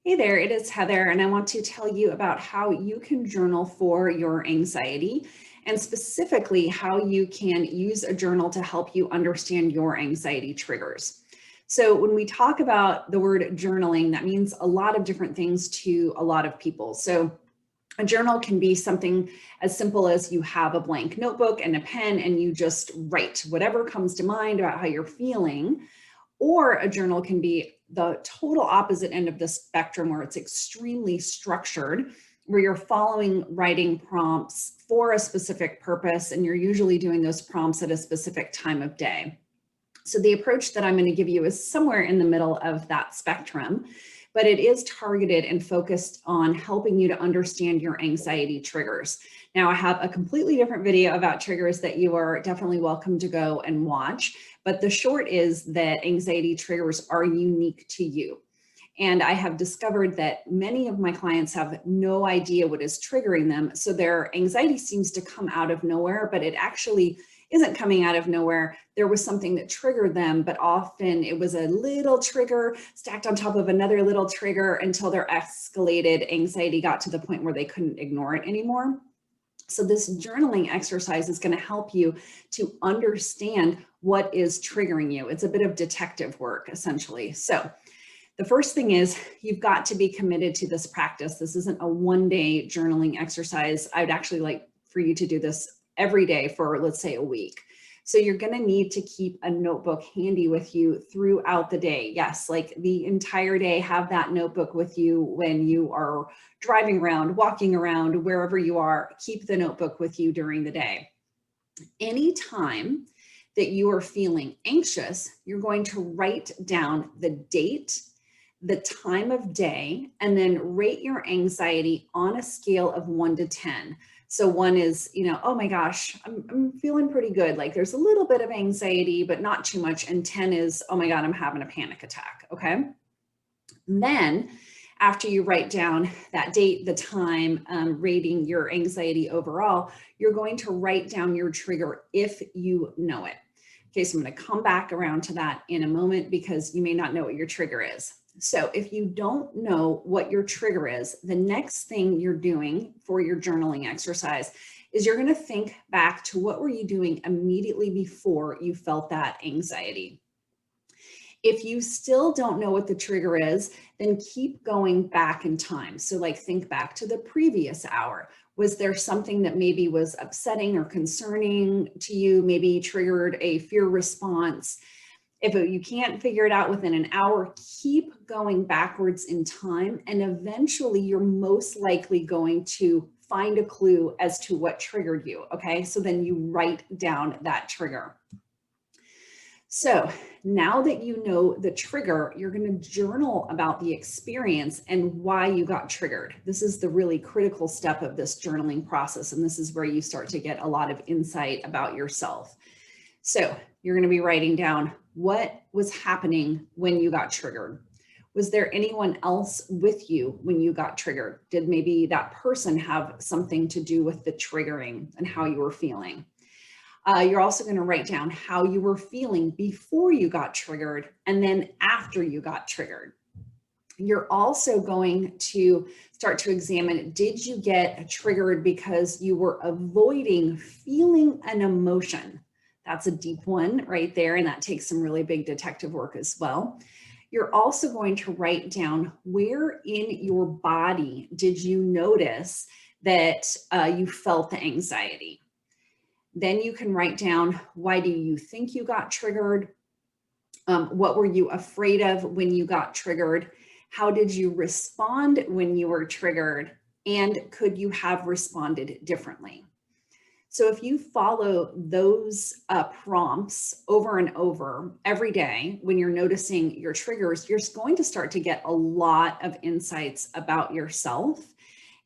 Hey there, it is Heather, and I want to tell you about how you can journal for your anxiety and specifically how you can use a journal to help you understand your anxiety triggers. So, when we talk about the word journaling, that means a lot of different things to a lot of people. So, a journal can be something as simple as you have a blank notebook and a pen and you just write whatever comes to mind about how you're feeling. Or a journal can be the total opposite end of the spectrum where it's extremely structured, where you're following writing prompts for a specific purpose, and you're usually doing those prompts at a specific time of day. So the approach that I'm going to give you is somewhere in the middle of that spectrum, but it is targeted and focused on helping you to understand your anxiety triggers. Now, I have a completely different video about triggers that you are definitely welcome to go and watch, but the short is that anxiety triggers are unique to you. And I have discovered that many of my clients have no idea what is triggering them. So their anxiety seems to come out of nowhere, but it actually isn't coming out of nowhere. There was something that triggered them, but often it was a little trigger stacked on top of another little trigger until their escalated anxiety got to the point where they couldn't ignore it anymore. So this journaling exercise is going to help you to understand what is triggering you. It's a bit of detective work, essentially. So the first thing is you've got to be committed to this practice. This isn't a one-day journaling exercise. I'd actually like for you to do this every day for, let's say, a week. So you're going to need to keep a notebook handy with you throughout the day. Yes, like the entire day, have that notebook with you when you are driving around, walking around, wherever you are. Keep the notebook with you during the day. Anytime that you are feeling anxious, you're going to write down the date, the time of day, and then rate your anxiety on a scale of 1 to 10. So 1 is, oh my gosh, I'm feeling pretty good. Like there's a little bit of anxiety, but not too much. And 10 is, oh my God, I'm having a panic attack. Okay. And then after you write down that date, the time, rating your anxiety overall, you're going to write down your trigger if you know it. Okay, so I'm going to come back around to that in a moment because you may not know what your trigger is. So if you don't know what your trigger is, the next thing you're doing for your journaling exercise is you're going to think back to what were you doing immediately before you felt that anxiety. If you still don't know what the trigger is, then keep going back in time. So like think back to the previous hour. Was there something that maybe was upsetting or concerning to you, maybe triggered a fear response? If you can't figure it out within an hour, keep going backwards in time, and eventually you're most likely going to find a clue as to what triggered you, okay? So then you write down that trigger. So now that you know the trigger, you're going to journal about the experience and why you got triggered. This is the really critical step of this journaling process, and this is where you start to get a lot of insight about yourself. So you're going to be writing down what was happening when you got triggered. Was there anyone else with you when you got triggered? Did maybe that person have something to do with the triggering and how you were feeling? You're also going to write down how you were feeling before you got triggered and then after you got triggered. You're also going to start to examine, did you get triggered because you were avoiding feeling an emotion? That's a deep one right there, and that takes some really big detective work as well. You're also going to write down where in your body did you notice that you felt the anxiety. Then you can write down, why do you think you got triggered? What were you afraid of when you got triggered? How did you respond when you were triggered? And could you have responded differently? So if you follow those prompts over and over every day when you're noticing your triggers, you're going to start to get a lot of insights about yourself.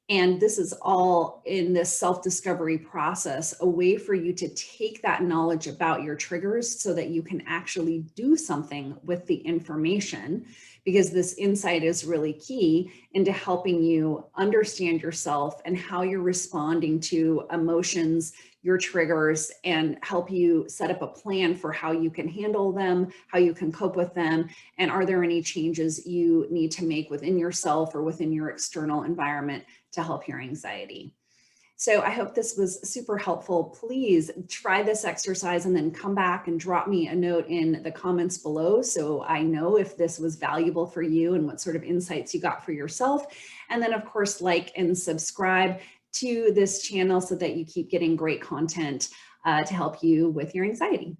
And this is all in this self-discovery process, a way for you to take that knowledge about your triggers so that you can actually do something with the information. because this insight is really key into helping you understand yourself and how you're responding to emotions, your triggers, and help you set up a plan for how you can handle them, how you can cope with them, and are there any changes you need to make within yourself or within your external environment to help your anxiety. So I hope this was super helpful. Please try this exercise and then come back and drop me a note in the comments below so I know if this was valuable for you and what sort of insights you got for yourself. And then of course, like and subscribe to this channel so that you keep getting great content to help you with your anxiety.